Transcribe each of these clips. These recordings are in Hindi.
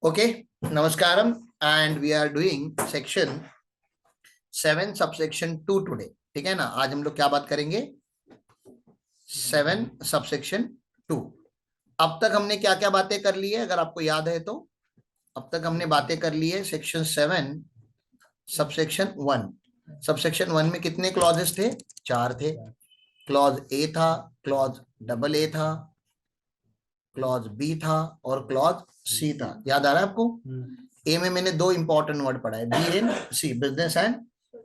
Okay, namaskaram, and we are doing section 7 subsection 2 today. ठीक है ना। आज हम लोग क्या बात करेंगे? 7 subsection 2। अब तक हमने क्या क्या बातें कर ली है, अगर आपको याद है तो? अब तक हमने बातें कर ली है सेक्शन 7 सबसेक्शन 1। सबसेक्शन 1 में कितने क्लॉजेस थे? 4 थे। क्लॉज ए था, क्लॉज डबल ए था, क्लॉज बी था और क्लॉज सी था। याद आ रहा है आपको? ए में मैंने दो इंपॉर्टेंट वर्ड पढ़ा है, B and C, business and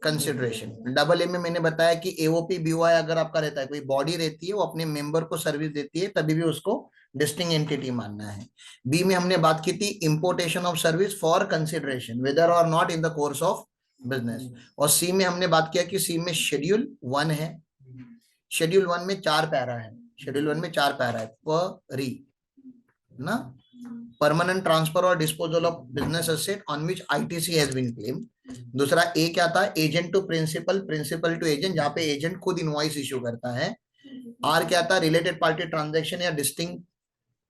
consideration. Double A में मैंने बताया कि एओपी बीओआई अगर आपका रहता है, कोई बॉडी रहती है, वो अपने मेंबर को सर्विस देती है, तभी भी उसको डिस्टिंक्ट एंटिटी मानना है। बी में हमने बात की थी importation of service for consideration whether और not in the course of business. और सी में हमने बात किया कि सी में शेड्यूल 1 है। शेड्यूल 1 में 4 पैरा है। शेड्यूल 1 में 4 पैरा है। परी ना, परमानेंट ट्रांसफर और disposal of business asset on which ITC has been claim. दूसरा ए क्या था? Agent to principal, principal to agent, जहां पे एजेंट खुद इनवॉइस इश्यू करता है। आर क्या था? रिलेटेड पार्टी ट्रांजैक्शन या distinct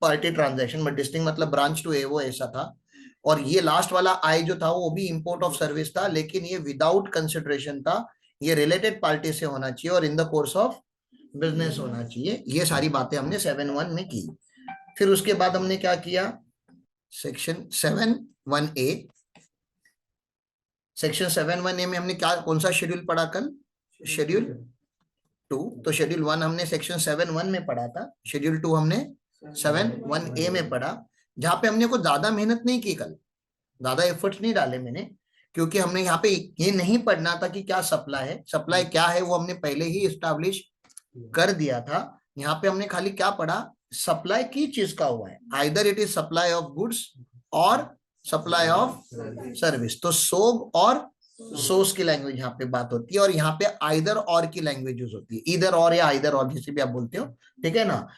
party transaction, but distinct मतलब ब्रांच टू ए, वो ऐसा था। और ये लास्ट वाला आई जो था वो भी इंपोर्ट ऑफ सर्विस था, लेकिन ये विदाउट कंसिडरेशन था। ये रिलेटेड पार्टी से होना चाहिए और इन द कोर्स ऑफ बिजनेस होना चाहिए। ये सारी बातें हमने 7.1 में की। फिर उसके बाद हमने क्या किया? Section 7.1a। सेक्शन 7.1a में हमने क्या, कौन सा शेड्यूल पढ़ा कल? शेड्यूल 2। तो शेड्यूल 1 हमने सेक्शन 7.1 में पढ़ा था, शेड्यूल 2 हमने 7.1a में पढ़ा। जहां पे हमने कुछ ज्यादा मेहनत नहीं की कल, ज्यादा एफर्ट्स नहीं डाले मैंने, क्योंकि हमने यहाँ पे ये नहीं पढ़ना था कि क्या सप्लाई है। सप्लाई क्या है वो हमने पहले ही इस्टेब्लिश कर दिया था। यहाँ पे हमने खाली क्या पढ़ा? सप्लाई की चीज का हुआ है, either it is supply of goods और सप्लाई ऑफ सर्विस। तो सोग और सोर्स की लैंग्वेज यहाँ पे बात होती है, और यहाँ पे आइदर और की लैंग्वेज यूज होती है, इधर और या आइदर और, जिसे भी आप बोलते हो। ठीक है ना।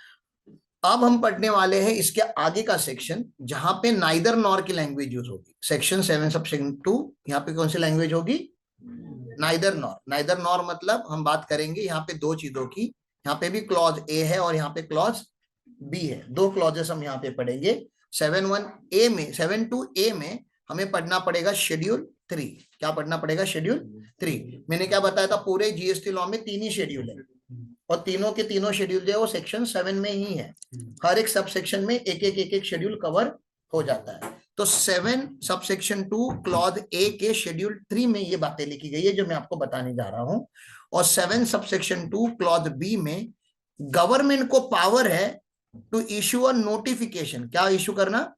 अब हम पढ़ने वाले हैं इसके आगे का सेक्शन, जहां पे नाइदर नॉर की लैंग्वेज यूज होगी। सेक्शन 7 सबसेक्शन 2, यहाँ पे कौन सी लैंग्वेज होगी? Neither nor. नाइदर नॉर मतलब हम बात करेंगे यहाँ पे दो चीजों की। यहाँ पे भी क्लॉज ए है और यहाँ पे क्लॉज बी है। दो क्लॉजेस हम यहाँ पे पढ़ेंगे। 7.1a में, 7.2a में हमें पढ़ना पड़ेगा शेड्यूल 3। क्या पढ़ना पड़ेगा? शेड्यूल 3। मैंने क्या बताया था? पूरे जीएसटी लॉ में 3 ही शेड्यूल है, और तीनों के तीनों शेड्यूल जो है वो सेक्शन 7 में ही है। हर एक सब सेक्शन में एक शेड्यूल कवर हो जाता है। तो 7 सबसेक्शन 2 क्लॉज ए के शेड्यूल 3 में ये बातें लिखी गई है जो मैं आपको बताने जा रहा हूं। और 7 सबसेक्शन 2 क्लॉज बी में गवर्नमेंट को पावर है टू इश्यू अ नोटिफिकेशन। क्या इश्यू करना?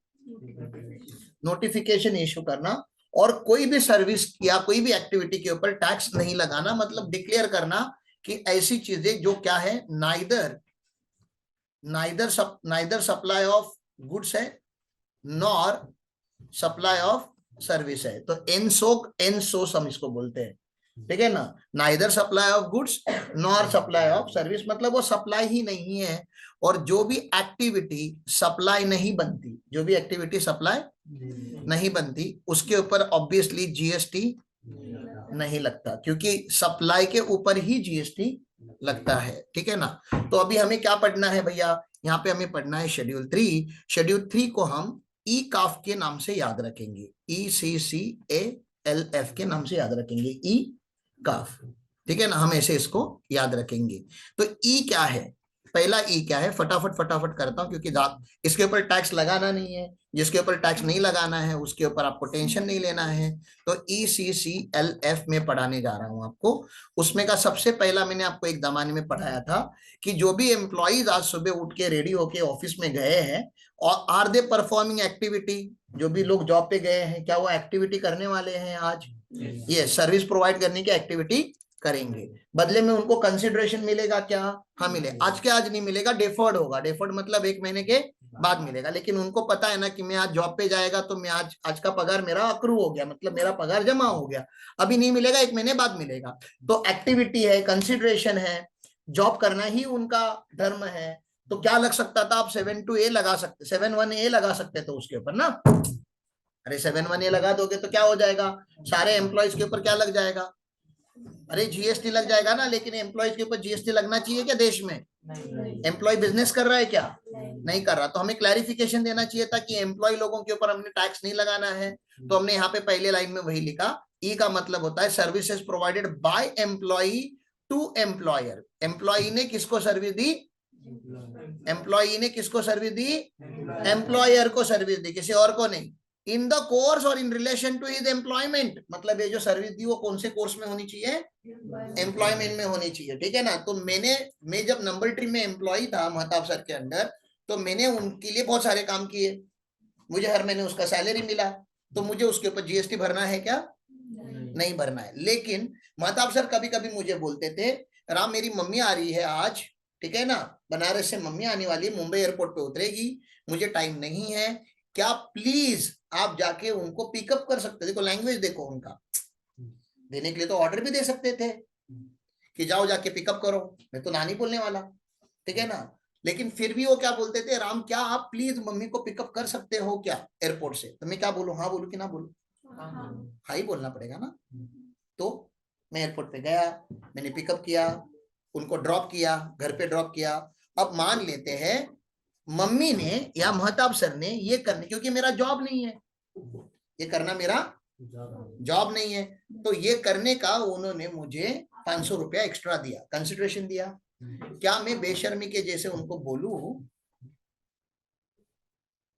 नोटिफिकेशन इश्यू करना। और कोई भी सर्विस या कोई भी एक्टिविटी के ऊपर टैक्स नहीं लगाना, मतलब डिक्लेयर करना कि ऐसी चीजें जो क्या है, नाइदर सप्लाई ऑफ गुड्स है नॉर सप्लाई ऑफ सर्विस है। तो एनसोस हम इसको बोलते हैं। ठीक है ना। Neither supply of goods nor supply of service, मतलब वो सप्लाई ही नहीं है। और जो भी एक्टिविटी सप्लाई नहीं बनती, जो भी एक्टिविटी सप्लाई नहीं बनती, उसके ऊपर ऑब्वियसली जीएसटी नहीं लगता, क्योंकि सप्लाई के ऊपर ही जीएसटी लगता है। ठीक है ना। तो अभी हमें क्या पढ़ना है भैया? यहाँ पे हमें पढ़ना है शेड्यूल 3। शेड्यूल 3 को हम ई काफ के नाम से याद रखेंगे, ECCALF के नाम से याद रखेंगे, ई काफ। ठीक है ना, हम ऐसे इसको याद रखेंगे। तो ई क्या है? पहला ई क्या है? फटाफट करता हूं, क्योंकि इसके ऊपर टैक्स लगाना नहीं है। जिसके ऊपर टैक्स नहीं लगाना है उसके ऊपर आपको टेंशन नहीं लेना है। तो ECCLF में पढ़ाने जा रहा हूं आपको। उसमें का सबसे पहला मैंने आपको एक जमाने में पढ़ाया था कि जो भी एम्प्लॉइज आज सुबह उठ के रेडी होके ऑफिस में गए हैं, और आर दे परफॉर्मिंग एक्टिविटी, जो भी लोग जॉब पे गए हैं, क्या वो एक्टिविटी करने वाले हैं आज? ये सर्विस प्रोवाइड करने की एक्टिविटी करेंगे। बदले में उनको कंसिडरेशन मिलेगा क्या? हाँ मिले। आज के आज नहीं मिलेगा, डेफर्ड होगा। डेफर्ड मतलब 1 महीने के बाद मिलेगा। लेकिन उनको पता है ना कि मैं आज जॉब पे जाएगा तो मैं आज का पगार मेरा अक्रू हो गया, मतलब मेरा पगार जमा हो गया, अभी नहीं मिलेगा, 1 महीने बाद मिलेगा। तो एक्टिविटी है, कंसिडरेशन है, जॉब करना ही उनका धर्म है। तो क्या लग सकता था? आप 7.2a लगा सकते, 7.1a लगा सकते थे उसके ऊपर ना। अरे 7.1a लगा दोगे तो क्या हो जाएगा? सारे एम्प्लॉयज के ऊपर क्या लग जाएगा? अरे जीएसटी लग जाएगा ना। लेकिन एम्प्लॉयज के ऊपर जीएसटी लगना चाहिए क्या देश में? एम्प्लॉय बिजनेस कर रहा है क्या? नहीं कर रहा। तो हमें क्लैरिफिकेशन देना चाहिए था कि एम्प्लॉय लोगों के ऊपर हमने टैक्स नहीं लगाना है। तो हमने यहाँ पे पहले लाइन में वही लिखा, ई का मतलब होता है services provided by employee to employer. Employee ने किसको सर्विस दी? एम्प्लॉय ने किसको सर्विस दी? एम्प्लॉयर को सर्विस दी, किसी और को नहीं। इन द कोर्स और in relation to his employment, मतलब ये जो सर्विस दी वो कौन से कोर्स में होनी चाहिए? एम्प्लॉयमेंट में होनी चाहिए, ठीक है ना। तो मैं जब नंबर ट्री में एम्प्लॉय था महताब सर के अंडर, तो मैंने उनके लिए बहुत सारे काम किए, मुझे हर महीने उसका सैलरी मिला, तो मुझे उसके ऊपर जीएसटी भरना है क्या? नहीं भरना है। लेकिन महताब सर कभी कभी मुझे बोलते थे, राम मेरी मम्मी आ रही है आज, ठीक है ना, बनारस से मम्मी आने वाली है, मुंबई एयरपोर्ट पे उतरेगी, मुझे टाइम नहीं है, क्या प्लीज आप जाके उनको पिकअप कर सकते? देखो लैंग्वेज देखो उनका, देने के लिए तो ऑर्डर भी दे सकते थे कि जाओ जाके पिकअप करो, मैं तो ना नहीं बोलने वाला, ठीक है ना। लेकिन फिर भी वो क्या बोलते थे, राम क्या आप प्लीज मम्मी को पिकअप कर सकते हो क्या एयरपोर्ट से? तो मैं क्या बोलूं, हाँ बोलूं कि ना बोलूं? हाँ ही बोलना पड़ेगा ना। तो मैं एयरपोर्ट पे गया, मैंने पिकअप किया, उनको ड्रॉप किया, घर पे ड्रॉप किया। अब मान लेते हैं मम्मी ने या महताब सर ने ये करने, क्योंकि मेरा जॉब नहीं है, ये करना मेरा जॉब नहीं है, तो ये करने का उन्होंने मुझे 500 रुपया एक्स्ट्रा दिया, कंसिडरेशन दिया। क्या मैं बेशर्मी के जैसे उनको बोलूं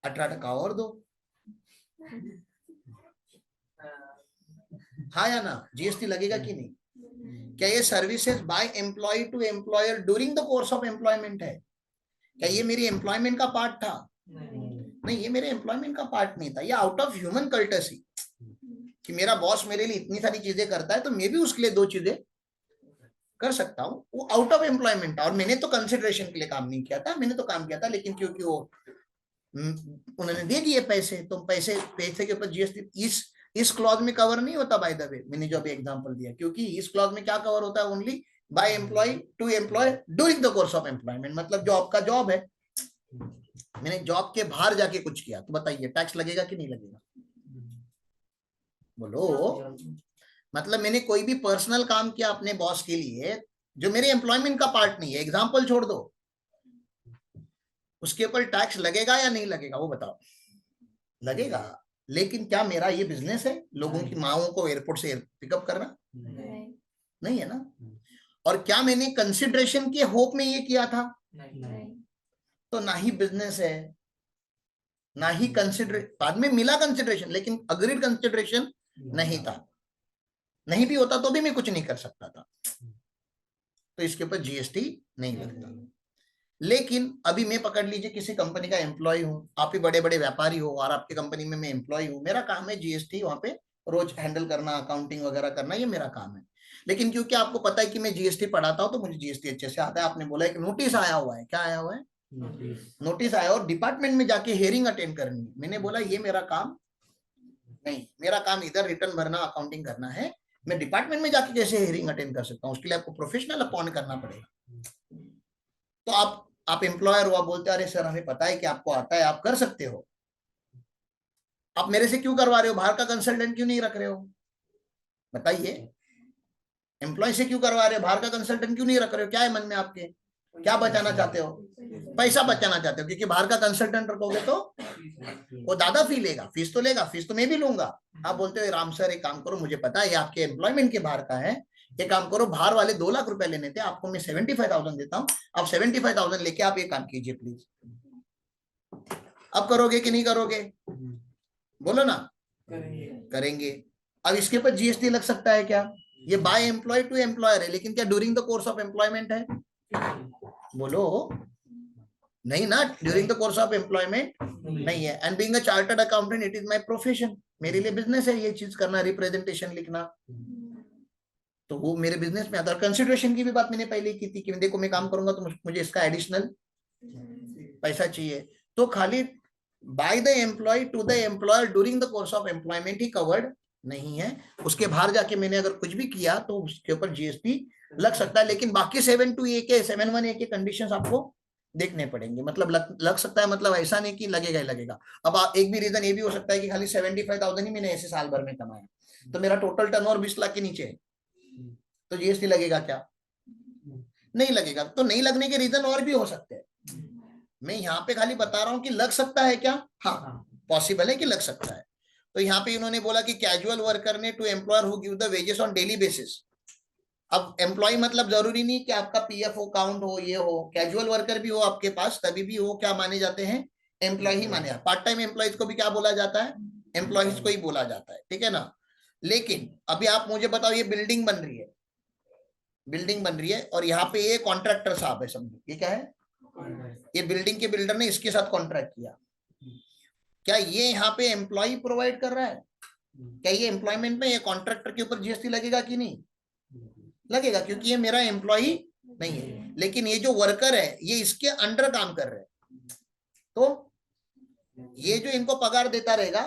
18% और दो? हाँ या ना? जीएसटी लगेगा कि नहीं? क्या ये services by employee to employer during the course of employment है? क्या ये मेरी एम्प्लॉयमेंट का पार्ट था? नहीं, ये मेरे एम्प्लॉयमेंट का पार्ट नहीं था। ये आउट ऑफ ह्यूमन कर्टसी कि मेरा बॉस मेरे लिए इतनी सारी चीजें करता है तो मैं भी उसके लिए 2 चीजें कर सकता हूँ, वो आउट ऑफ एम्प्लॉयमेंट था। और मैंने तो कंसिडरेशन के लिए काम नहीं किया था, मैंने तो काम किया था, लेकिन क्योंकि वो उन्होंने दे दिए पैसे, तो पैसे पैसे के ऊपर जीएसटी इस क्लॉज में कवर नहीं होता। बाय द वे मैंने जो अभी एग्जांपल दिया, क्योंकि इस क्लॉज में क्या कवर होता है? Only by employee to employee during the course of employment, मतलब जो आपका जॉब है, मैंने जॉब के बाहर जाके कुछ किया, तो बताइए टैक्स लगेगा कि नहीं लगेगा? बोलो। मतलब मैंने कोई भी पर्सनल काम किया अपने बॉस के लिए जो मेरे एम्प्लॉयमेंट का पार्ट नहीं है, एग्जाम्पल छोड़ दो, उसके ऊपर टैक्स लगेगा या नहीं लगेगा? वो बताओ। लगेगा। लेकिन क्या मेरा ये बिजनेस है लोगों की माओं को एयरपोर्ट से पिकअप करना? नहीं है ना। और क्या मैंने कंसिडरेशन के होप में ये किया था? नहीं। तो ना ही बिजनेस है, ना ही कंसिडर, बाद में मिला कंसिडरेशन, लेकिन अग्रीड कंसिडरेशन नहीं था। नहीं भी होता तो भी मैं कुछ नहीं कर सकता था, तो इसके ऊपर जीएसटी नहीं लगता। लेकिन अभी मैं पकड़ लीजिए किसी कंपनी का एम्प्लॉय हूँ, आप भी बड़े बड़े व्यापारी हो और आपकी कंपनी में मैं एम्प्लॉय हूँ, मेरा काम है जीएसटी वहां पे रोज हैंडल करना, अकाउंटिंग वगैरह करना, ये मेरा काम है। लेकिन क्योंकि आपको पता है कि मैं जीएसटी पढ़ाता हूँ तो मुझे जीएसटी अच्छे से आता है। आपने बोला एक नोटिस आया हुआ है, क्या आया हुआ है? नोटिस आया और डिपार्टमेंट में जाके हियरिंग अटेंड करनी है। मैंने बोला ये मेरा काम नहीं, मेरा काम इधर रिटर्न भरना, अकाउंटिंग करना है। मैं डिपार्टमेंट में जाके कैसे हियरिंग अटेंड कर सकता हूँ? उसके लिए आपको प्रोफेशनल अपॉइंट करना पड़ेगा। तो आप एम्प्लॉयर हो, आप बोलते हैं अरे सर हमें पता है कि आपको आता है, आप कर सकते हो, आप मेरे से क्यों करवा रहे हो? बाहर का कंसल्टेंट क्यों नहीं रख रहे हो? बताइए। एम्प्लॉय से क्यों करवा रहे हो, बाहर का कंसल्टेंट क्यों नहीं रख रहे हो? क्या है मन में आपके? क्या बचाना चाहते हो? पैसा बचाना चाहते हो, क्योंकि बाहर का कंसल्टेंट रखोगे तो वो ज्यादा फी लेगा, फीस तो लेगा, फीस तो मैं भी लूंगा। आप बोलते हो राम सर एक काम करो, मुझे पता है ये आपके एम्प्लॉयमेंट के बाहर का है, एक काम करो, बाहर वाले 2 लाख रुपए लेने थे, आपको मैं 75,000 देता हूँ, आप 75,000 लेके आप ये काम कीजिए प्लीज। अब करोगे कि नहीं करोगे? बोलो ना। करेंगे। अब इसके ऊपर जीएसटी लग सकता है क्या? ये बाय एम्प्लॉय टू एम्प्लॉयर है, लेकिन क्या during the course of employment है? बोलो। नहीं ना, during the course of employment नहीं है। And being a chartered accountant it is my profession, मेरे लिए बिजनेस है ये चीज करना, रिप्रेजेंटेशन लिखना, तो वो मेरे बिजनेस में आता है। कंसिडरेशन की भी बात मैंने पहले की थी कि देखो मैं काम करूंगा तो मुझे इसका एडिशनल पैसा चाहिए। तो खाली by the employee to the employer during the course of employment ही कवर्ड नहीं है। उसके बाहर जाके मैंने अगर कुछ भी किया तो उसके ऊपर जीएसटी लग सकता है। लेकिन बाकी 7(2)(a) के 7(1)(a) के कंडीशंस आपको देखने पड़ेंगे। मतलब लग सकता है, मतलब ऐसा नहीं कि लगेगा ही लगेगा। अब एक भी रीजन ये भी हो सकता है कि खाली 75,000 ही मैंने ऐसे साल भर में कमाया, तो मेरा टोटल टर्नओवर 20 लाख के नीचे है, तो जीएसटी लगेगा क्या? नहीं लगेगा। तो नहीं लगने के रीजन और भी हो सकते हैं, मैं यहाँ पे खाली बता रहा हूँ कि लग सकता है क्या, हाँ पॉसिबल है कि लग सकता है। तो यहाँ पे इन्होंने बोला कि कैजुअल वर्कर ने to employer who give the wages on daily basis. अब एम्प्लॉय मतलब जरूरी नहीं कि आपका पीएफ अकाउंट हो, ये हो, कैजुअल वर्कर भी हो आपके पास तभी भी वो क्या माने जाते हैं, एम्प्लॉय ही माने। पार्ट टाइम एम्प्लॉयज को भी क्या बोला जाता है, एम्प्लॉयज को ही बोला जाता है, ठीक है ना। लेकिन अभी आप मुझे बताओ, ये बिल्डिंग बन रही है, बिल्डिंग बन रही है और यहाँ पे ये कॉन्ट्रैक्टर साहब है, समझो ये क्या है, ये बिल्डिंग के बिल्डर ने इसके साथ कॉन्ट्रैक्ट किया। क्या ये यहाँ पे एम्प्लॉय प्रोवाइड कर रहा है, क्या ये एम्प्लॉयमेंट में ये कॉन्ट्रैक्टर के ऊपर जीएसटी लगेगा कि नहीं लगेगा, क्योंकि ये मेरा एम्प्लॉय नहीं है। लेकिन ये जो वर्कर है ये इसके अंडर काम कर रहे हैं, तो ये जो इनको पगार देता रहेगा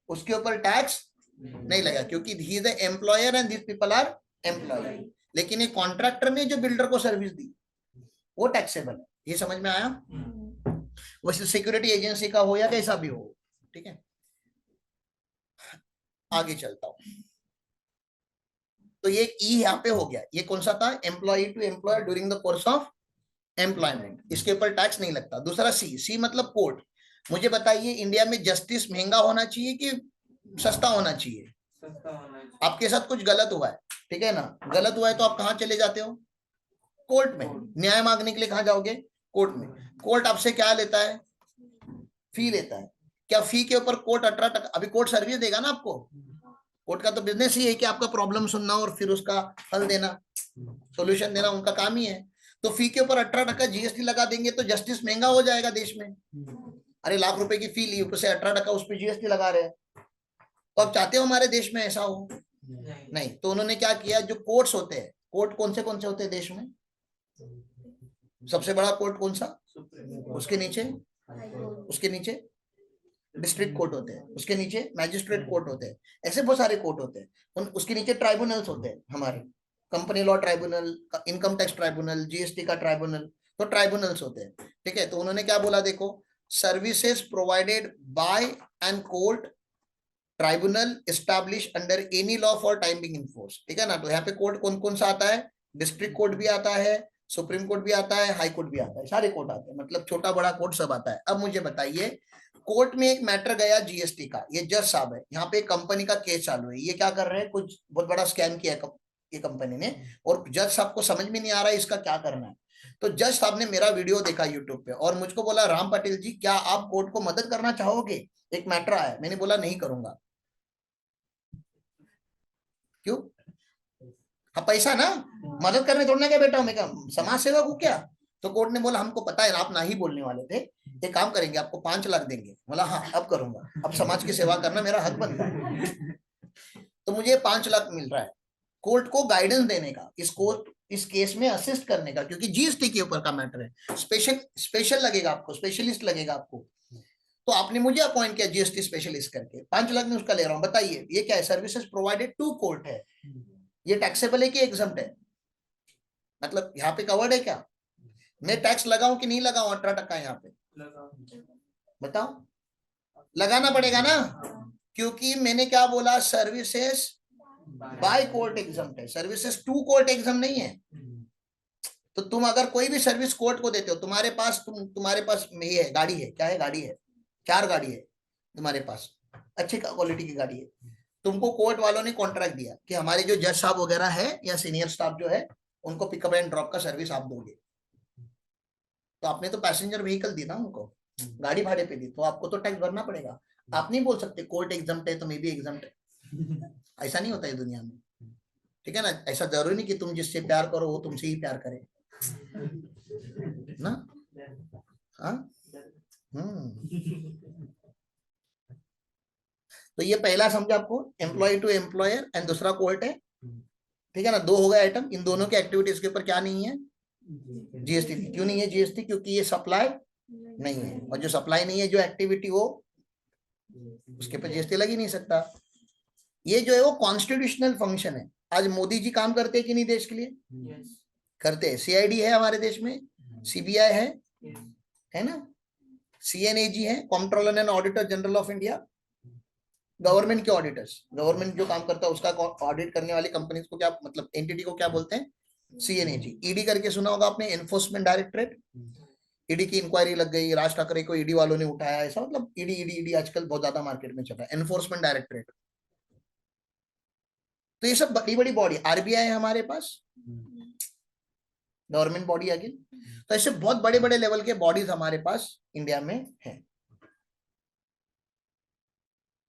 उसके ऊपर टैक्स नहीं लगा, क्योंकि he is the employer and this people are employee. लेकिन ये कॉन्ट्रैक्टर ने जो बिल्डर को सर्विस दी वो टैक्सेबल है। ये समझ में आया, वो सिक्योरिटी एजेंसी का हो या कैसा भी हो, ठीक है। आगे चलता हूं, तो ये ई यहाँ पे हो गया, ये कौन सा था, employ to employer during the course of employment, इसके ऊपर टैक्स नहीं लगता। दूसरा सी, सी मतलब कोर्ट। मुझे बताइए इंडिया में जस्टिस महंगा होना चाहिए कि सस्ता होना चाहिए, आपके साथ कुछ गलत हुआ है, ठीक है ना, गलत हुआ है तो आप कहाँ चले जाते हो, कोर्ट में। न्याय मांगने के लिए कहाँ जाओगे, कोर्ट में। कोर्ट आपसे क्या लेता है, फी लेता है। क्या फी के ऊपर कोर्ट 18%, अभी कोर्ट सर्विस देगा ना आपको, कोर्ट का तो बिजनेस ही है कि आपका प्रॉब्लम सुनना और फिर उसका हल देना, सोल्यूशन देना, उनका काम ही है। तो फी के ऊपर 18% जीएसटी लगा देंगे तो जस्टिस महंगा हो जाएगा देश में। अरे लाख रुपए की फी ली, ऊपर से 18% उस पर जीएसटी लगा रहे हैं, तो आप चाहते हो हमारे देश में ऐसा हो, नहीं। तो उन्होंने क्या किया, जो कोर्ट्स होते हैं, कोर्ट कौन से होते हैं देश में, सबसे बड़ा कोर्ट कौन सा, उसके नीचे, उसके नीचे डिस्ट्रिक्ट कोर्ट होते हैं, उसके नीचे मैजिस्ट्रेट कोर्ट होते हैं, ऐसे बहुत सारे कोर्ट होते हैं। उसके नीचे ट्राइब्यूनल्स होते हैं हमारे, company law tribunal, income tax tribunal, GST का ट्राइब्यूनल, तो ट्राइब्यूनल्स होते हैं, ठीक है। तो उन्होंने क्या बोला, देखो, services provided by an court tribunal establish under any law for time being in force, ठीक है ना। तो यहाँ पे कोर्ट कौन कौन सा आता है, डिस्ट्रिक्ट कोर्ट भी आता है, सुप्रीम कोर्ट भी आता है, हाई कोर्ट भी आता है, सारे कोर्ट आते हैं, मतलब छोटा बड़ा कोर्ट सब आता है। अब मुझे बताइए, कोर्ट में एक मैटर गया जीएसटी का, ये जज साहब है, यहाँ पे कंपनी का केस चालू है, ये क्या कर रहे हैं, कुछ बहुत बड़ा स्कैम किया है ये कंपनी ने, और जज साहब को समझ में नहीं आ रहा है इसका क्या करना है। तो जज साहब ने मेरा वीडियो देखा यूट्यूब पे और मुझको बोला, राम पटेल जी क्या आप कोर्ट को मदद करना चाहोगे, एक मैटर आया। मैंने बोला नहीं करूंगा। क्यों, हाँ पैसा ना, मदद करने थोड़ा क्या बेटा, मैं समाज सेवा को क्या। तो कोर्ट ने बोला हमको पता है आप ना ही बोलने वाले थे, एक काम करेंगे आपको 5 लाख देंगे। बोला हाँ अब करूंगा, अब समाज की सेवा करना मेरा हक बनता है। तो मुझे 5 लाख मिल रहा है कोर्ट को गाइडेंस देने का, इस केस में असिस्ट करने का, क्योंकि जीएसटी के ऊपर का मैटर है, स्पेशल लगेगा आपको, स्पेशलिस्ट लगेगा आपको। तो आपने मुझे अपॉइंट किया जीएसटी स्पेशलिस्ट करके, 5 लाख में उसका ले रहा हूं। बताइए ये क्या है, सर्विसेज प्रोवाइडेड टू कोर्ट है, ये टैक्सेबल है कि एग्जम्प्ट है, मतलब यहाँ पे कवर्ड है क्या, मैं टैक्स लगाऊं कि नहीं लगाऊं 18% यहाँ पे, बताओ, लगाना पड़ेगा ना, क्योंकि मैंने क्या बोला, सर्विसेज बाय कोर्ट एग्जम्प्ट है, सर्विसेज टू कोर्ट एग्जाम नहीं है। तो तुम अगर कोई भी सर्विस कोर्ट को देते हो, तुम्हारे पास तुम्हारे पास ये है, गाड़ी है, क्या है, गाड़ी है, 4 गाड़ी है तुम्हारे पास, अच्छी क्वालिटी की गाड़ी है, तुमको कोर्ट वालों ने कॉन्ट्रैक्ट दिया कि हमारे जो जज साहब वगैरह है या सीनियर स्टाफ जो है उनको पिकअप एंड ड्रॉप का सर्विस आप दोगे। तो आपने तो पैसेंजर व्हीकल दी ना उनको, गाड़ी भाड़े पे दी, तो आपको तो टैक्स भरना पड़ेगा। आप नहीं बोल सकते कोर्ट एग्जम्प्ट है तो मैं भी एग्जम्प्ट है, ऐसा नहीं होता है दुनिया में, ठीक है ना। ऐसा जरूरी नहीं कि तुम जिससे प्यार करो वो तुमसे ही प्यार करे ना। हाँ, तो ये पहला समझा आपको, एम्प्लॉय टू एम्प्लॉयर, एंड दूसरा कोर्ट है, ठीक है ना। 2 हो गए आइटम, इन दोनों के एक्टिविटीज के ऊपर क्या नहीं है, जीएसटी। क्यों नहीं है जीएसटी, क्योंकि ये सप्लाई नहीं है, और जो सप्लाई नहीं है, जो एक्टिविटी हो, उसके ऊपर जीएसटी लग ही नहीं सकता। ये जो है वो कॉन्स्टिट्यूशनल फंक्शन है। आज मोदी जी काम करते हैं कि नहीं देश के लिए, करते हैं। सीआईडी है हमारे देश में, सीबीआई है ना, सीएनएजी है, controller and auditor general of India, government के ऑडिटर्स, गवर्नमेंट जो काम करता है उसका ऑडिट करने वाली कंपनी को क्या मतलब, एंटिटी को क्या बोलते हैं, CNAG। ईडी करके सुना होगा आपने, एनफोर्समेंट डायरेक्टरेट। ईडी की इंक्वायरी लग गई, राज ठाकरे को ईडी वालों ने उठाया, ऐसा मतलब ईडी ईडी ईडी आजकल बहुत ज्यादा मार्केट में चल रहा है, एनफोर्समेंट डायरेक्टरेट। तो ये सब बड़ी बड़ी बॉडी, आरबीआई है हमारे पास, गवर्नमेंट बॉडी अगेन। तो ऐसे बहुत बड़े बड़े लेवल के बॉडीज हमारे पास इंडिया में है।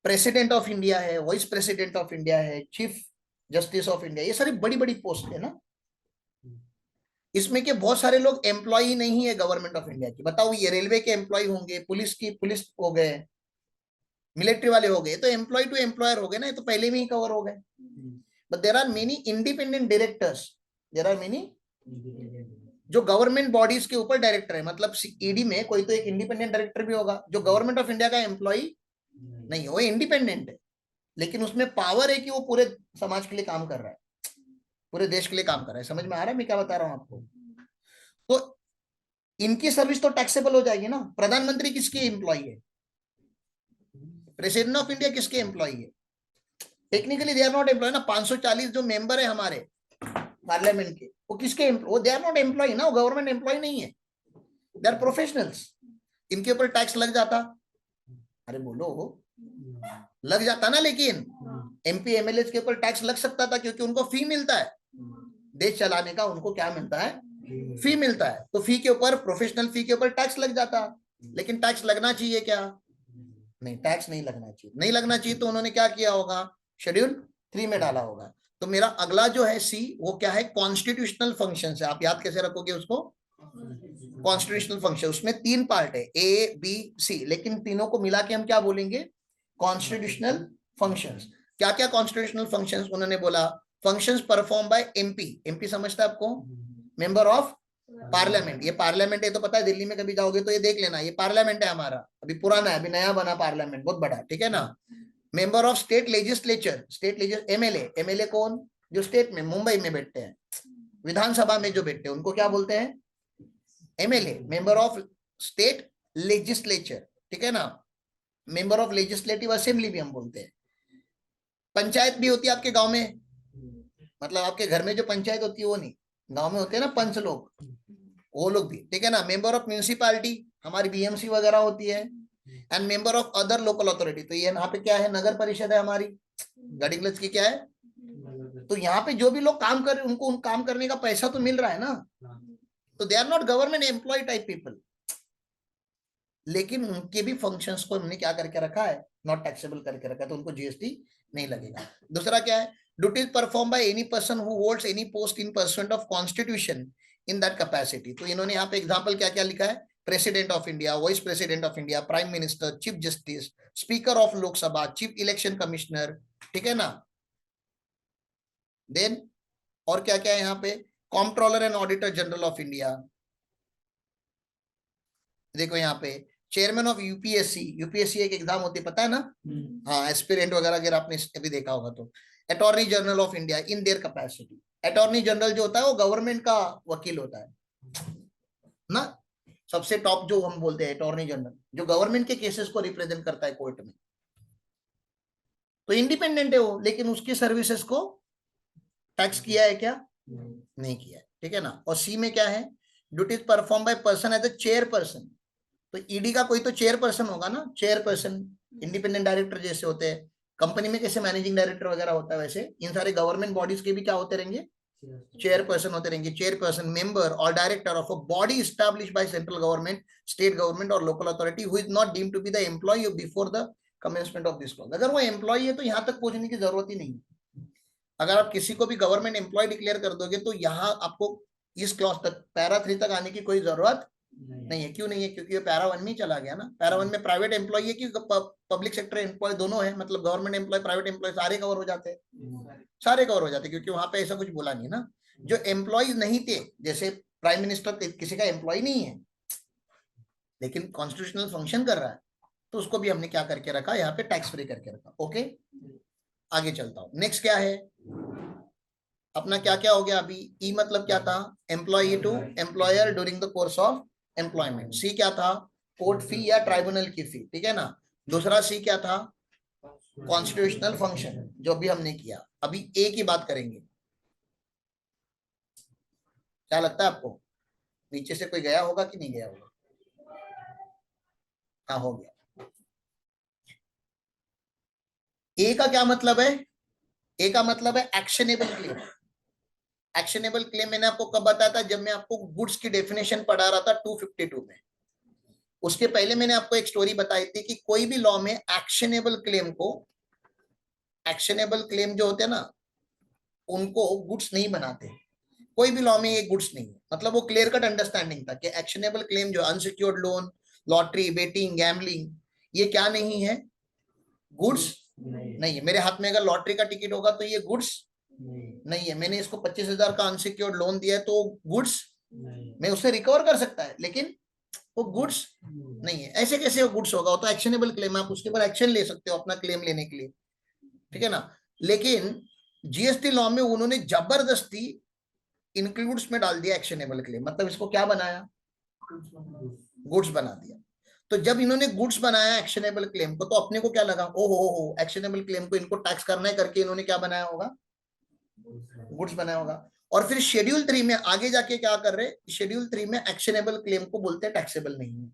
प्रेसिडेंट ऑफ इंडिया है, वाइस प्रेसिडेंट ऑफ इंडिया है, चीफ जस्टिस ऑफ इंडिया, ये सारी बड़ी बड़ी पोस्ट है ना। इसमें के बहुत सारे लोग एम्प्लॉय नहीं है गवर्नमेंट ऑफ इंडिया की। बताओ, ये रेलवे के एम्प्लॉय होंगे, पुलिस हो गए, मिलिट्री वाले हो गए, तो एम्प्लॉय टू एम्प्लॉयर हो गए ना, ये तो पहले में ही कवर हो गए। But there are many independent directors, there are many जो गवर्नमेंट बॉडीज के ऊपर डायरेक्टर है। मतलब ईडी में कोई तो एक इंडिपेंडेंट डायरेक्टर भी होगा जो गवर्नमेंट ऑफ इंडिया का एम्प्लॉय नहीं, वो इंडिपेंडेंट है, लेकिन उसमें पावर है कि वो पूरे समाज के लिए काम कर रहा है, पूरे देश के लिए काम कर रहा है। समझ में आ रहा है मैं क्या बता रहा हूं आपको? तो इनकी सर्विस तो टैक्सेबल हो जाएगी ना। प्रधानमंत्री किसके एम्प्लॉय है? प्रेसिडेंट ऑफ इंडिया किसके एम्प्लॉय है? Technically they are not employee ना। 540 जो मेंबर है हमारे पार्लियामेंट के, वो किसके वो दे आर नॉट एम्प्लॉय ना, वो गवर्नमेंट एम्प्लॉय नहीं है, दे आर प्रोफेशनल्स। इनके ऊपर टैक्स लग जाता, अरे बोलो, लग जाता ना। लेकिन एमपी एमएलए के ऊपर टैक्स लग सकता था, क्योंकि उनको फी मिलता है देश चलाने का, उनको क्या मिलता है? फी मिलता है। तो फी के ऊपर, प्रोफेशनल फी के ऊपर टैक्स लग जाता। लेकिन टैक्स लगना चाहिए क्या? नहीं, टैक्स नहीं लगना चाहिए, नहीं लगना चाहिए। तो उन्होंने क्या किया होगा? शेड्यूल 3 में डाला होगा। तो मेरा अगला जो है सी, वो क्या है? कॉन्स्टिट्यूशनल फंक्शन है। आप याद कैसे रखोगे उसको? कॉन्स्टिट्यूशनल फंक्शन, उसमें 3 पार्ट है, ए बी सी, लेकिन तीनों को मिला के हम क्या बोलेंगे? Constitutional functions. क्या क्या कॉन्स्टिट्यूशनल फंक्शंस उन्होंने बोला? Functions perform by MP. MP समझता है आपको? Member of parliament. ये पार्लियामेंट है तो पता है, दिल्ली में कभी जाओगे तो ये देख लेना, ये पार्लियामेंट है हमारा, अभी पुराना है, अभी नया बना पार्लियामेंट, बहुत बड़ा, ठीक है ना। Member of state legislature, state legislature, MLA. MLA कौन? जो स्टेट में, मुंबई में बैठते हैं, विधानसभा में जो बैठते हैं, उनको क्या बोलते हैं? MLA, member of state legislature, ठीक है ना। मेंबर ऑफ लेजिस्लेटिव असेंबली भी हम बोलते हैं। पंचायत भी होती है आपके गांव में, मतलब आपके घर में जो पंचायत होती है वो नहीं, गांव में होते हैं ना पंच लोग, वो लोग भी, ठीक है ना। मेंबर ऑफ म्यूनिसिपालिटी, हमारी बीएमसी वगैरह होती है। And member of other local authority, तो ये यहाँ पे क्या है? नगर परिषद है हमारी, गढ़ी की क्या है। तो यहाँ पे जो भी लोग काम कर रहे हैं, उनको उन काम करने का पैसा तो मिल रहा है ना। तो they are not government employee type people, लेकिन उनके भी फंक्शंस को हमने क्या करके रखा है? नॉट टैक्सेबल करके रखा है, तो उनको जीएसटी नहीं लगेगा। दूसरा क्या है? Duties perform by any person who holds any post in percent of constitution in that capacity. तो इन्होंने यहाँ पे एग्जाम्पल क्या क्या लिखा है? President of India, vice president of India, prime minister, chief justice, speaker of Lok Sabha, chief election commissioner, ठीक है ना। देन और क्या क्या है यहाँ पे? Comptroller and auditor general of India. देखो यहाँ पे चेयरमैन ऑफ यूपीएससी, यूपीएससी एक एग्जाम होती है, पता है ना। हाँ, एस्पिरेंट वगैरह अगर आपने अभी देखा होगा तो। Attorney general of India in their capacity. Attorney general जो होता है वो गवर्नमेंट का वकील होता है ना। सबसे टॉप जो हम बोलते हैं अटॉर्नी जनरल, जो गवर्नमेंट के केसेस को रिप्रेजेंट करता है कोर्ट में। तो इंडिपेंडेंट है वो, लेकिन उसकी सर्विसेज को टैक्स किया है क्या? नहीं किया है, ठीक है ना। और सी में क्या है? Duties perform by person as a chairperson. तो ईडी का कोई तो चेयरपर्सन होगा ना, चेयरपर्सन, इंडिपेंडेंट डायरेक्टर जैसे होते हैं कंपनी में, कैसे मैनेजिंग डायरेक्टर वगैरह होता है, वैसे इन सारे गवर्नमेंट बॉडीज के भी क्या होते रहेंगे? चेयरपर्सन होते रहेंगे। चेयरपर्सन, मेंबर और director of a body established by central government, state government और local authority who is not deemed to be the employee before the commencement of this clause. अगर वो एम्प्लॉय है तो यहाँ तक पहुंचने की जरूरत ही नहीं। अगर आप किसी को भी गवर्नमेंट एम्प्लॉय डिक्लेयर कर दोगे तो यहाँ आपको इस क्लॉज तक, पैरा 3 तक आने की कोई जरूरत नहीं है। क्यों नहीं है? क्योंकि ये पैरा 1 में ही चला गया ना। पैरा 1 में प्राइवेट एम्प्लॉय है कि पब्लिक सेक्टर एम्प्लॉय दोनों है, मतलब गवर्नमेंट एम्प्लॉय, प्राइवेट एम्प्लॉय, सारे कवर हो जाते हैं, सारे कवर हो जाते हैं, क्योंकि वहां पे ऐसा कुछ बोला नहीं ना। जो एम्प्लॉय नहीं थे, जैसे प्राइम मिनिस्टर किसी का एम्प्लॉय नहीं है, लेकिन कॉन्स्टिट्यूशनल फंक्शन कर रहा है, तो उसको भी हमने क्या करके रखा? यहाँ पे टैक्स फ्री करके रखा। ओके, आगे चलता हूं। नेक्स्ट क्या है अपना? क्या क्या हो गया अभी? ई मतलब क्या था? Employee to employer during the course of employment. C क्या था? कोर्ट फी या ट्राइब्यूनल की फी, ठीक है ना। दूसरा सी क्या था? कॉन्स्टिट्यूशनल फंक्शन, जो भी हमने किया। अभी ए की बात करेंगे। क्या लगता है आपको? नीचे से कोई गया होगा कि नहीं गया होगा? हाँ, हो गया। ए का क्या मतलब है? ए का मतलब है एक्शनेबल क्लेम। एक्शनेबल क्लेम मैंने आपको कब बताया था? जब मैं आपको गुड्स की डेफिनेशन पढ़ा रहा था 252 में। उसके पहले मैंने आपको एक स्टोरी बताई थी कि कोई भी लॉ में एक्शनेबल क्लेम को, एक्शनेबल क्लेम जो होते हैं ना, उनको गुड्स नहीं बनाते। कोई भी लॉ में ये गुड्स नहीं है, मतलब वो क्लियर कट अंडरस्टैंडिंग था कि एक्शनेबल क्लेम जो unsecured loan, lottery, betting, gambling, ये क्या नहीं है? गुड्स नहीं है। मेरे हाथ में अगर लॉटरी का टिकट होगा तो ये गुड्स नहीं है। मैंने इसको 25,000 का अनसिक्योर्ड लोन दिया है तो गुड्स, मैं उससे रिकवर कर सकता है, लेकिन वो गुड्स नहीं है। ऐसे कैसे वो गुड्स होगा? वो तो एक्शनेबल क्लेम है, आप उसके ऊपर एक्शन ले सकते हो अपना क्लेम लेने के लिए, ठीक है ना। लेकिन जीएसटी लॉ में उन्होंने जबरदस्ती इंक्लूड्स में डाल दिया एक्शनेबल क्लेम, मतलब इसको क्या बनाया? गुड्स बना दिया। तो जब इन्होंने गुड्स बनाया एक्शनेबल क्लेम को, तो अपने को क्या लगा? ओ हो, एक्शनेबल क्लेम को इनको टैक्स करना है करके इन्होंने क्या बनाया होगा? गुड्स बनाया होगा। और फिर शेड्यूल 3 में आगे जाके क्या कर रहे? शेड्यूल 3 में एक्शनेबल क्लेम को बोलते हैं टैक्सेबल नहीं है।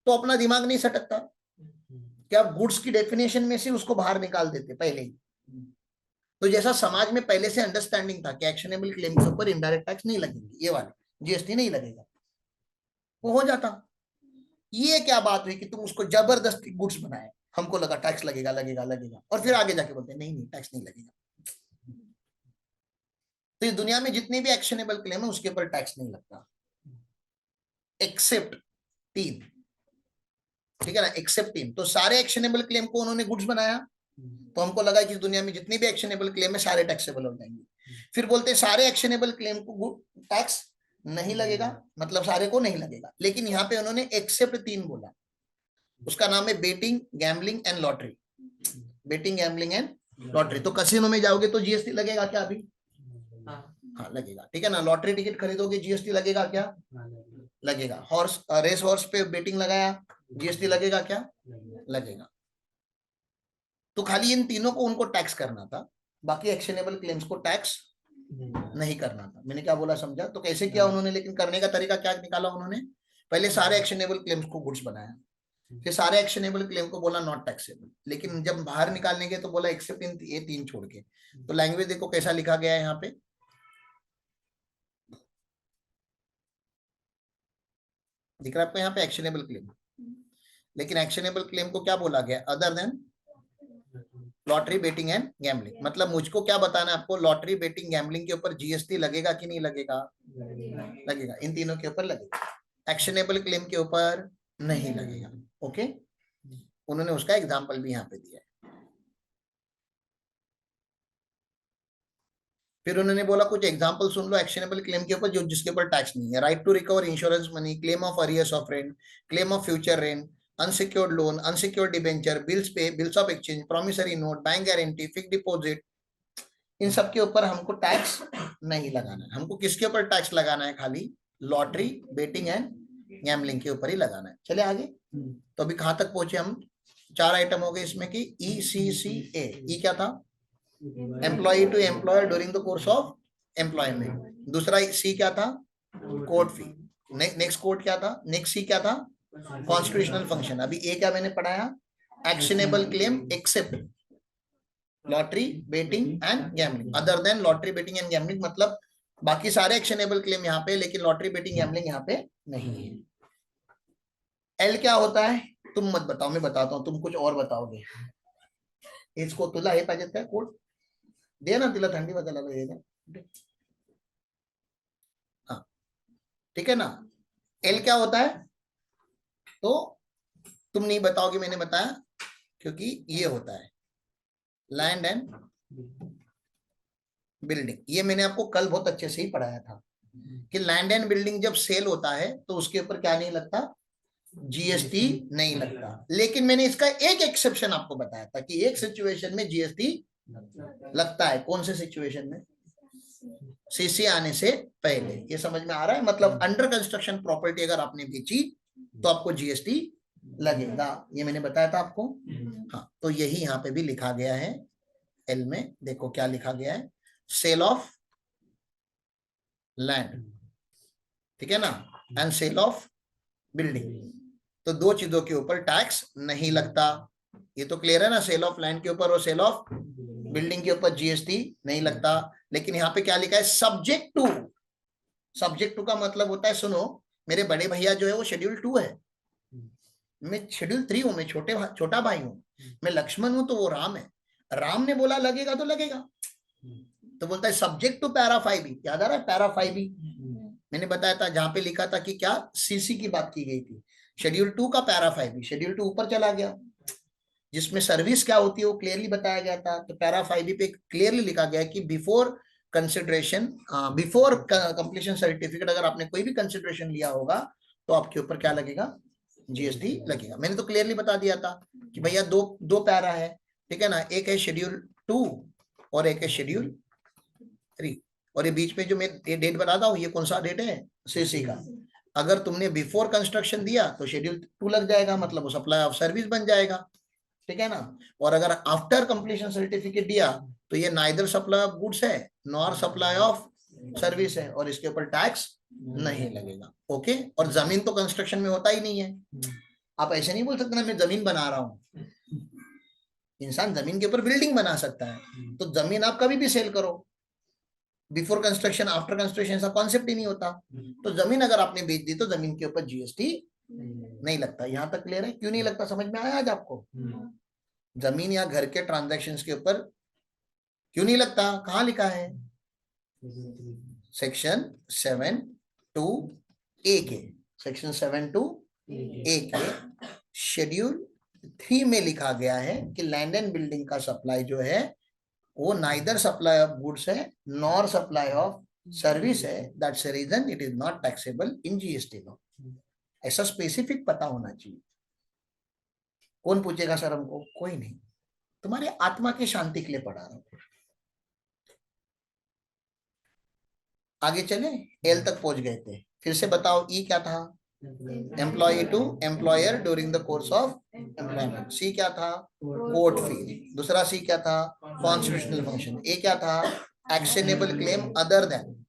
तो अपना दिमाग नहीं सटकता कि आप गुड्स की डेफिनेशन में से उसको बाहर निकाल देते पहले ही। तो जैसा समाज में पहले से अंडरस्टैंडिंग था कि एक्शनेबल क्लेम के ऊपर इनडायरेक्ट टैक्स नहीं लगेंगे, ये वाले जीएसटी नहीं लगेगा, वो हो जाता। ये क्या बात हुई कि तुम उसको जबरदस्ती गुड्स बनाए? हमको लगा टैक्स लगेगा लगेगा लगेगा, और फिर आगे जाके बोलते नहीं नहीं, टैक्स नहीं लगेगा। तो इस दुनिया में जितने भी एक्शनेबल क्लेम है उसके ऊपर टैक्स नहीं लगता, एक्सेप्ट 3, ठीक है ना, एक्सेप्ट 3। तो सारे एक्शनेबल क्लेम को उन्होंने गुड्स बनाया, तो हमको लगा कि दुनिया में जितनी भी एक्शनेबल क्लेम है सारे टैक्सेबल हो जाएंगे। फिर बोलते सारे एक्शनेबल क्लेम को टैक्स नहीं लगेगा, मतलब सारे को नहीं लगेगा। लेकिन यहाँ पे उन्होंने एक्सेप्ट 3 बोला, उसका नाम है betting, gambling and lottery. Betting, gambling and lottery. तो कसिनो में जाओगे तो जीएसटी लगेगा क्या अभी? हाँ लगेगा, ठीक है ना। लॉटरी टिकट खरीदोगे जीएसटी लगेगा क्या? लगेगा। हॉर्स, रेस हॉर्स पे बेटिंग लगाया, जीएसटी लगेगा क्या? लगेगा। तो खाली इन तीनों को उनको टैक्स करना था, बाकी एक्शनेबल क्लेम्स को टैक्स नहीं करना था। मैंने क्या बोला समझा? तो कैसे किया उन्होंने, लेकिन करने का तरीका क्या निकाला उन्होंने? पहले सारे एक्शनेबल क्लेम्स को गुड्स बनाया, फिर सारे एक्शनेबल क्लेम को बोला नॉट टैक्सेबल, लेकिन जब बाहर निकालने के तो बोला एक्सेप्ट इन, ये 3 छोड़ के। तो लैंग्वेज देखो कैसा लिखा गया है यहाँ पे, दिख रहा है आपको यहाँ पे एक्शनेबल क्लेम। लेकिन एक्शनेबल क्लेम को क्या बोला गया? Other than lottery, betting and gambling. मतलब मुझको क्या बताना है आपको? लॉटरी, बेटिंग, गैम्बलिंग के ऊपर जीएसटी लगेगा कि नहीं लगेगा? लगेगा। इन तीनों के ऊपर लगेगा, एक्शनेबल क्लेम के ऊपर नहीं लगेगा। ओके, उन्होंने उसका एग्जाम्पल भी यहाँ पे दिया है। फिर उन्होंने बोला कुछ एग्जांपल सुन लो एक्शनेबल क्लेम के ऊपर जो जिसके ऊपर टैक्स नहीं है। Right to recover insurance money, claim of arrears of rent, claim of future rent, unsecured loan, unsecured debenture, bills pay, bills of exchange, promissory note, bank guarantee, fix deposit, इन सब के ऊपर हमको टैक्स नहीं लगाना है। हमको किसके ऊपर टैक्स लगाना है? खाली लॉटरी, बेटिंग एंड गैम्बलिंग के ऊपर ही लगाना है। चले आगे। तो अभी कहां तक पहुंचे हम? 4 आइटम हो गए इसमें की ECCA। ई क्या था? Employ to employer during the course of employment. दूसरा सी क्या था? कोड फी। नेक्स्ट कोड क्या था? नेक्स्ट सी क्या था? Constitutional function. अभी ए क्या मैंने पढ़ाया? Actionable claim except lottery, betting and gambling. Other than lottery, betting and gambling, मतलब बाकी सारे एक्शनेबल क्लेम यहाँ पे, लेकिन लॉटरी, बेटिंग, गैम्बलिंग यहाँ पे नहीं है। एल क्या होता है? तुम मत बताओ, मैं बताता हूँ, तुम कुछ और बताओगे। इसको तुला हे पाहिजे काय कोड दे ना, तिला थंडी वाजायला लागली। हाँ, ठीक है ना। एल क्या होता है? तो तुम नहीं बताओगे, मैंने बताया, क्योंकि ये होता है लैंड एंड बिल्डिंग। ये मैंने आपको कल बहुत अच्छे से ही पढ़ाया था कि लैंड एंड बिल्डिंग जब सेल होता है तो उसके ऊपर क्या नहीं लगता? जीएसटी नहीं लगता। लेकिन मैंने इसका एक एक्सेप्शन आपको बताया था कि एक सिचुएशन में जीएसटी लगता है। कौन से सिचुएशन में? सीसी आने से पहले। ये समझ में आ रहा है? मतलब अंडर कंस्ट्रक्शन प्रॉपर्टी अगर आपने बेची तो आपको जीएसटी लगेगा, ये मैंने बताया था आपको। हाँ, तो यही यहाँ पे भी लिखा गया है एल में। देखो क्या लिखा गया है, सेल ऑफ लैंड, ठीक है ना, एंड सेल ऑफ बिल्डिंग। तो दो चीजों के ऊपर टैक्स नहीं लगता। ये तो क्लियर है ना, सेल ऑफ लैंड के ऊपर और सेल ऑफ बिल्डिंग के ऊपर जीएसटी नहीं लगता। लेकिन यहाँ पे क्या लिखा है, सब्जेक्ट टू। सब्जेक्ट टू का मतलब होता है, सुनो, मेरे बड़े भैया जो है वो शेड्यूल 2 है, मैं शेड्यूल 3 हूं, मैं छोटा भाई हूं, मैं लक्ष्मण हूं तो वो राम है। राम ने बोला लगेगा तो लगेगा, तो बोलता है सब्जेक्ट टू पैरा 5B। याद आ रहा है पैरा 5B? मैंने बताया था जहां पे लिखा था कि क्या सीसी की बात की गई थी, शेड्यूल 2 का पैरा 5B, शेड्यूल 2 ऊपर चला गया, जिसमें सर्विस क्या होती है वो क्लियरली बताया गया था। तो पैरा 5B पे क्लियरली लिखा गया है कि before consideration, before completion certificate, अगर आपने कोई भी कंसिडरेशन लिया होगा तो आपके ऊपर क्या लगेगा, जीएसटी लगेगा। मैंने तो क्लियरली बता दिया था कि भैया दो दो पैरा है, ठीक है ना, एक है शेड्यूल 2 और एक है शेड्यूल 3। और ये बीच में जो मैं ये डेट बताता हूँ, ये कौन सा डेट है, सीसी का। अगर तुमने बिफोर कंस्ट्रक्शन दिया तो शेड्यूल 2 लग जाएगा, मतलब वो सप्लाई ऑफ सर्विस बन जाएगा, ठीक है ना। और अगर आफ्टर कंप्लीशन सर्टिफिकेट दिया तो ये नाइदर सप्लाई ऑफ गुड्स है नॉर सप्लाई ऑफ सर्विस है, और इसके ऊपर टैक्स नहीं लगेगा। ओके, और जमीन तो कंस्ट्रक्शन में होता ही नहीं है। आप ऐसे नहीं बोल सकते ना मैं जमीन बना रहा हूं, इंसान जमीन के ऊपर बिल्डिंग बना सकता है, तो जमीन आप कभी भी सेल करो, बिफोर कंस्ट्रक्शन आफ्टर कंस्ट्रक्शन ऐसा कॉन्सेप्ट ही नहीं होता। तो जमीन अगर आपने बेच दी तो जमीन के ऊपर जीएसटी नहीं लगता। यहां तक क्लियर है? क्यों नहीं लगता, समझ में आया आज आपको? जमीन या घर के ट्रांजैक्शंस के ऊपर क्यों नहीं लगता, कहां लिखा है, सेक्शन 7(2)(a) के, सेक्शन 7(2)(a) के शेड्यूल 3 में लिखा गया है कि लैंड एंड बिल्डिंग का सप्लाई जो है वो नाइदर सप्लाई ऑफ गुड्स है नॉर सप्लाई ऑफ सर्विस है, that's the reason it is not taxable in GST law. ऐसा स्पेसिफिक पता होना चाहिए। कौन पूछेगा सर हमको, कोई नहीं, तुम्हारे आत्मा की शांति के लिए पढ़ा रहा हूं। आगे चले, एल तक पहुंच गए थे, फिर से बताओ, ई क्या था, employ to employer during the course of employment. C क्या था, कोर्ट फी। दूसरा सी क्या था, कॉन्स्टिट्यूशनल फंक्शन। ए क्या था, actionable claim other than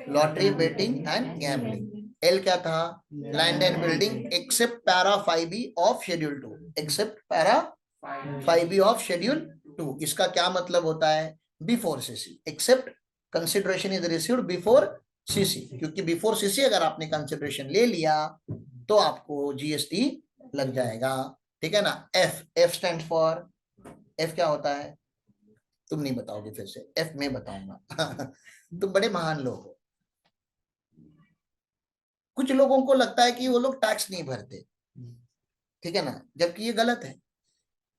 lottery, betting and gambling. L क्या था, land and building except para 5B of schedule 2, except para 5B of schedule 2। इसका क्या मतलब होता है, before CC, except consideration is received before CC, क्योंकि बिफोर सीसी अगर आपने कंसिडरेशन ले लिया तो आपको जीएसटी लग जाएगा, ठीक है ना। F, F stand for, F क्या होता है, तुम नहीं बताओगे, फिर से एफ मैं बताऊंगा तुम बड़े महान लोग हो। कुछ लोगों को लगता है कि वो लोग टैक्स नहीं भरते, ठीक है ना, जबकि ये गलत है।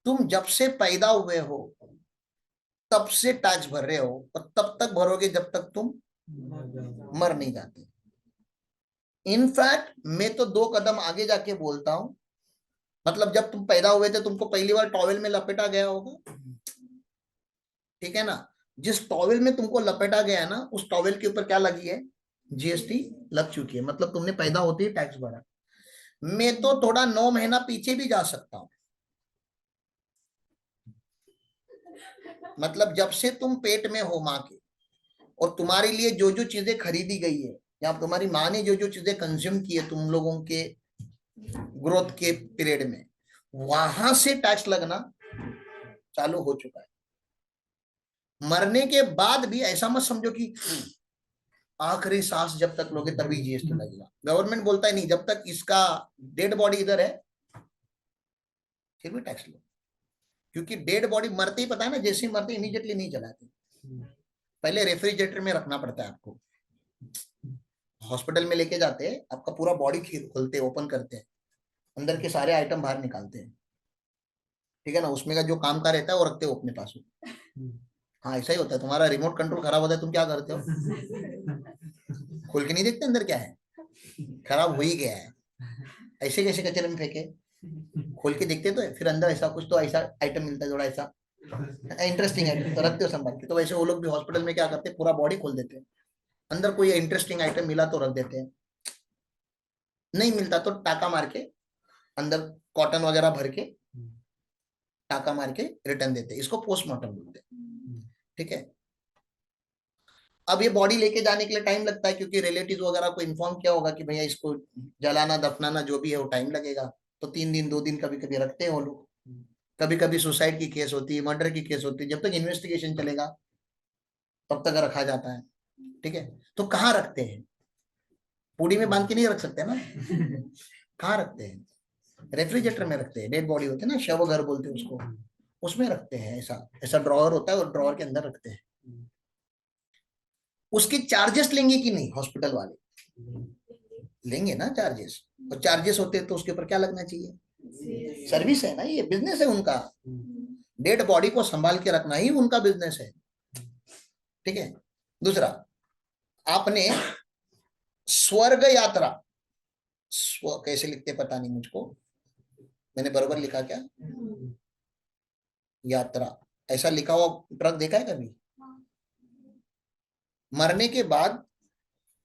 तुम जब से पैदा हुए हो तब से टैक्स भर रहे हो, और तब तक भरोगे जब तक तुम मर नहीं जाते। इनफैक्ट मैं तो 2 कदम आगे जाके बोलता हूं, मतलब जब तुम पैदा हुए थे तुमको पहली बार टॉवेल में लपेटा गया होगा, ठीक है ना, जिस टॉवेल में तुमको लपेटा गया है ना उस टॉवेल के ऊपर क्या लगी है, जीएसटी लग चुकी है, मतलब तुमने पैदा होते ही टैक्स भरा। मैं तो थोड़ा 9 महीना पीछे भी जा सकता हूं, मतलब जब से तुम पेट में हो माँ के, और तुम्हारे लिए जो जो चीजें खरीदी गई है या तुम्हारी माँ ने जो जो चीजें कंज्यूम की है तुम लोगों के ग्रोथ के पीरियड में, वहां से टैक्स लगना चालू हो चुका है। मरने के बाद भी ऐसा मत समझो कि आखिरी सांस जब तक लोगे तभी जीएसटी लगेगा। गवर्नमेंट बोलता है नहीं, जब तक इसका डेड बॉडी इधर है फिर भी टैक्स लो, क्योंकि डेड बॉडी मरते ही, पता है ना, जैसे ही मरते इमीडिएटली नहीं चलाते, पहले रेफ्रिजरेटर में रखना पड़ता है आपको। हॉस्पिटल में लेके जाते हैं, आपका पूरा बॉडी खोलते हैं, ओपन करते हैं, अंदर के सारे आइटम बाहर निकालते हैं, ठीक है ना, उसमें का जो काम का रहता है वो रखते हो अपने पास। हाँ ऐसा ही होता है, तुम्हारा रिमोट कंट्रोल खराब होता है, तुम क्या करते हो, खोल के नहीं देखते अंदर क्या है, खराब हो ही गया है, ऐसे कैसे कचरे में फेंके, खोल के देखते तो है, फिर अंदर ऐसा कुछ तो ऐसा आइटम मिलता है थोड़ा ऐसा इंटरेस्टिंग आइटम, तो रखते हो संभाल के। तो वैसे वो लोग भी हॉस्पिटल में क्या करते हैं, पूरा बॉडी खोल देते हैं, अंदर कोई इंटरेस्टिंग आइटम मिला तो रख देते हैं, नहीं मिलता तो टाका मार के अंदर कॉटन वगैरह भर के टाका मार के रिटर्न देते हैं। इसको पोस्टमार्टम बोलते हैं, ठीक है। अब ये बॉडी लेके जाने के लिए टाइम लगता है, क्योंकि रिलेटिव वगैरह को इन्फॉर्म किया होगा कि भैया इसको जलाना दफनाना जो भी है वो टाइम लगेगा, तो 3 दिन 2 दिन कभी कभी रखते हैं वो लोग। कभी कभी सुसाइड की केस होती है, मर्डर की केस होती है, जब तक इन्वेस्टिगेशन चलेगा तब तक रखा जाता है। ठीक है, तो कहाँ रखते हैं? पूड़ी में बांध के नहीं रख सकते ना। कहाँ रखते हैं? रेफ्रिजरेटर में रखते हैं। डेड बॉडी होते हैं ना, शव घर बोलते हैं उसको, उसमें रखते हैं। ऐसा ऐसा ड्रॉअर होता है और ड्रॉअर के अंदर रखते हैं। उसके चार्जेस लेंगे कि नहीं हॉस्पिटल वाले? लेंगे ना चार्जेस। और चार्जेस होते हैं तो उसके ऊपर क्या लगना चाहिए? सर्विस है ना, ये बिजनेस है उनका। डेड बॉडी को संभाल के रखना ही उनका बिजनेस है। ठीक है। दूसरा, आपने स्वर्ग यात्रा, कैसे लिखते पता नहीं मुझको, मैंने बरोबर लिखा क्या? यात्रा, ऐसा लिखा हुआ ट्रक देखा है कभी? मरने के बाद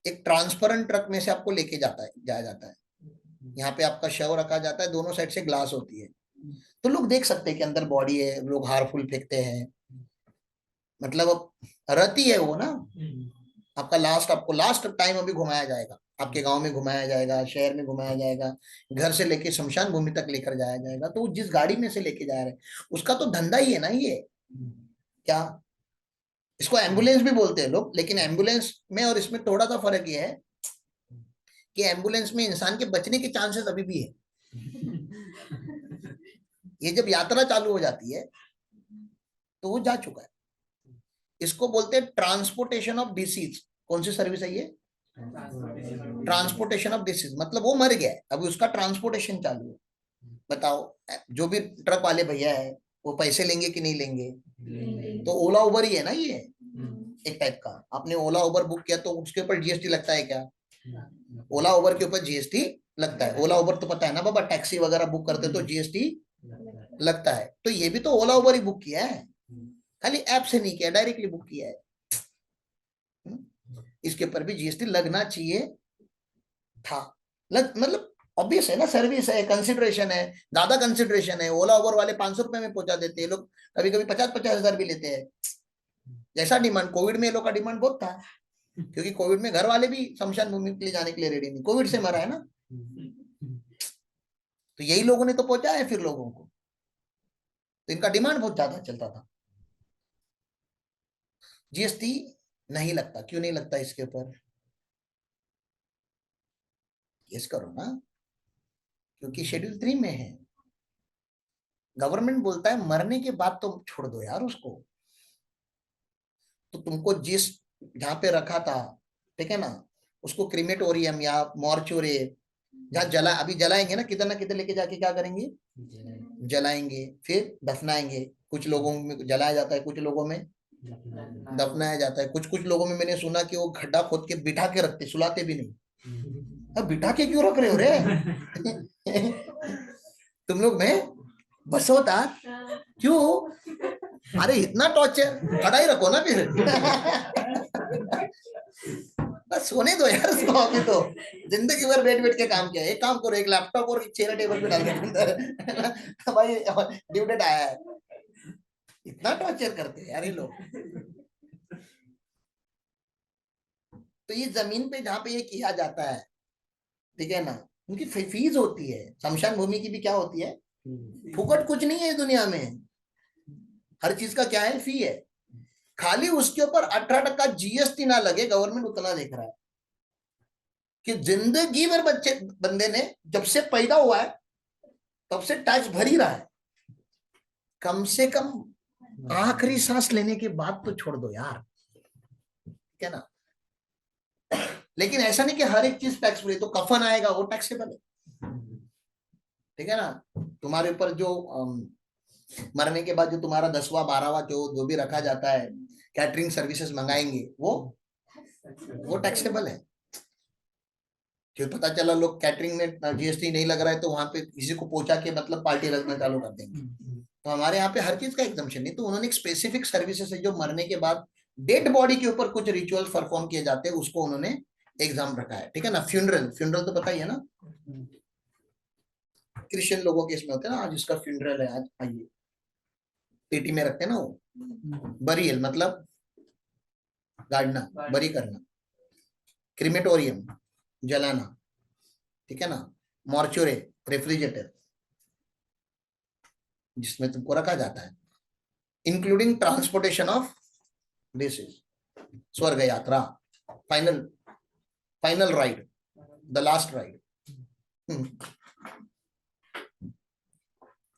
एक ट्रांसपेरेंट ट्रक में से आपको लेके जाता है, जाया जाता है। यहाँ पे आपका शव रखा जाता है, दोनों साइड से ग्लास होती है, तो लोग देख सकते हैं कि अंदर बॉडी है। लोग हार फूल फेंकते हैं, मतलब रहती है वो ना। आपका लास्ट, आपको लास्ट टाइम अभी घुमाया जाएगा, आपके गांव में घुमाया जाएगा, शहर में घुमाया जाएगा, घर से लेके शमशान भूमि तक लेकर जाया जाएगा। तो जिस गाड़ी में से लेके जा रहे हैं उसका तो धंधा ही है ना ये। क्या इसको एम्बुलेंस भी बोलते हैं लोग, लेकिन एम्बुलेंस में और इसमें थोड़ा सा फर्क ये है कि एम्बुलेंस में इंसान के बचने के चांसेस अभी भी है। ये जब यात्रा चालू हो जाती है तो वो जा चुका है। इसको बोलते हैं ट्रांसपोर्टेशन ऑफ डिसीज। कौन सी सर्विस है ये? ट्रांसपोर्टेशन ऑफ डिसीज, मतलब वो मर गया है, अभी उसका ट्रांसपोर्टेशन चालू है। बताओ, जो भी ट्रक वाले भैया है वो पैसे लेंगे कि नहीं लेंगे? तो ओला उबर ही है ना ये, एक टाइप का। आपने ओला उबर बुक किया तो उसके ऊपर जीएसटी लगता है क्या? ओला उबर के ऊपर जीएसटी लगता है। ओला उबर तो पता है ना बाबा, टैक्सी वगैरह बुक करते तो जीएसटी लगता है। तो ये भी तो ओला उबर ही बुक किया है, खाली ऐप से नहीं किया, डायरेक्टली बुक किया है। इसके ऊपर भी जीएसटी लगना चाहिए था। मतलब ऑब्वियस है ना, सर्विस है, कंसिडरेशन है, ज्यादा कंसिडरेशन है। ओला उबर वाले 500 रुपए में पहुंचा देते हैं लोग, कभी कभी 50-50 हजार भी लेते हैं। जैसा डिमांड, कोविड में ये लोग का डिमांड बहुत था, क्योंकि कोविड में घर वाले भी शमशान भूमि के लिए जाने के लिए रेडी नहीं, कोविड से मरा है ना। तो यही लोगों ने तो पहुंचाया है फिर लोगों को, तो इनका डिमांड बहुत ज्यादा चलता था। जीएसटी नहीं लगता, क्यों नहीं लगता इसके ऊपर? यस करो ना, क्योंकि शेड्यूल 3 में है। गवर्नमेंट बोलता है मरने के बाद तो छोड़ दो यार उसको, तो तुमको जिस जहां पे रखा था, ठीक है ना, उसको क्रिमेटोरियम या मॉर्चुरी, जहाँ जला, अभी जलाएंगे ना किधर लेके जाके क्या करेंगे? जलाएंगे, फिर दफनाएंगे। कुछ लोगों में जलाया जाता है, कुछ लोगों में दफनाया जाता है। कुछ कुछ लोगों में मैंने सुना कि वो खड्डा खोद के बिठा के रखते, सुलाते भी नहीं। अब बिठा के क्यों रख रहे हो रे? तुम लोग में बस होता क्यों? अरे इतना टॉर्चर, खड़ा ही रखो ना फिर। बस सोने दो यार उसको, अभी तो जिंदगी भर बैठ बैठ के काम किया। एक काम करो, एक लैपटॉप और एक चेयर टेबल पे डाल दो अंदर। भाई ड्यू डेट आया है। इतना टॉर्चर करते हैं यार ये लोग। तो ये जमीन पे जहाँ पे ये किया जाता है, ठीक है ना, उनकी फीस होती है। शमशान भूमि की भी क्या होती है? फुकट कुछ नहीं है इस दुनिया में, हर चीज का क्या है? फी है। खाली उसके ऊपर 18% जीएसटी ना लगे, गवर्नमेंट उतना देख रहा है कि जिंदगी भर बच्चे बंदे ने जब से पैदा हुआ है तब से टैक्स भर ही रहा है। कम से कम आखिरी सांस लेने के बाद तो छोड़ दो यार, ठीक है ना। लेकिन ऐसा नहीं कि हर एक चीज टैक्स फ्री, तो कफन आएगा वो टैक्सेबल है, ठीक है ना। तुम्हारे ऊपर जो मरने के बाद जो तुम्हारा 10वां 12वां जो जो भी रखा जाता है, कैटरिंग सर्विसेज मंगाएंगे, वो टैक्सेबल है। फिर पता चला लोग कैटरिंग में जीएसटी नहीं लग रहा है तो वहां पे किसी को पहुंचा के मतलब पार्टी रखना चालू कर देंगे। तो हमारे यहाँ पे हर चीज का एग्जम्पशन नहीं, तो उन्होंने एक स्पेसिफिक सर्विसेज है जो मरने के बाद डेड बॉडी के ऊपर कुछ रिचुअल्स परफॉर्म किए जाते हैं, उसको उन्होंने एग्जाम रखा है, ठीक है ना। फ्यूनरल, फ्यूनरल तो पता ही है ना, क्रिश्चियन लोगों के इसमें होते हैं ना, आज इसका फ्यूनरल है, आज आइए, पेटी में रखते हैं ना वो। बरियल मतलब गाड़ना, बरी करना। क्रिमेटोरियम, जलाना, ठीक है ना। मॉर्चुरे, रेफ्रिजरेटर, जिसमें तुमको रखा जाता है। इंक्लूडिंग ट्रांसपोर्टेशन ऑफ डिसीज, स्वर्ग यात्रा, final final ride, the last ride.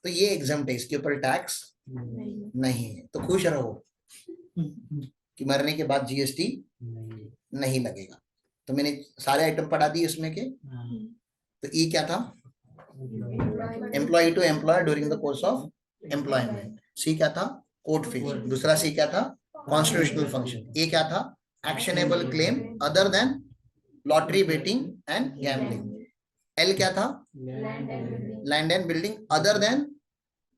तो ये एग्जाम है, इसके ऊपर टैक्स नहीं है। तो खुश रहो कि मरने के बाद जीएसटी नहीं लगेगा। तो मैंने सारे आइटम पढ़ा दिए इसमें के। तो ई क्या था? Employ to employee during the course of employment. C क्या था? Court fees. दूसरा सी क्या था? Constitutional function. ए क्या था? Actionable claim other than lottery, betting and gambling. L क्या था? Land and building other than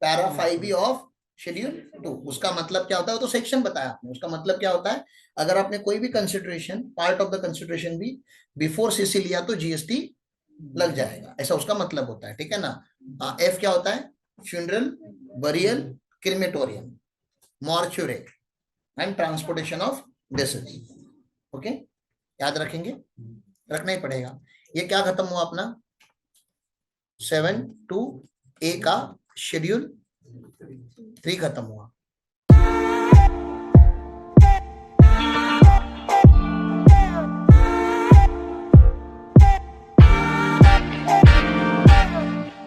para 5B of schedule 2। उसका मतलब क्या होता है? वो तो सेक्शन बताया आपने। उसका मतलब क्या होता है? अगर आपने कोई भी consideration, part of the consideration भी बिफोर सीसी लिया तो जीएसटी लग जाएगा, ऐसा उसका मतलब होता है, ठीक है ना। एफ क्या होता है? Funeral, burial, crematorium, mortuary and transportation of deceased. Okay, याद रखेंगे, रखना ही पड़ेगा। ये क्या खत्म हुआ अपना? 7 to A का शेड्यूल 3 खत्म हुआ।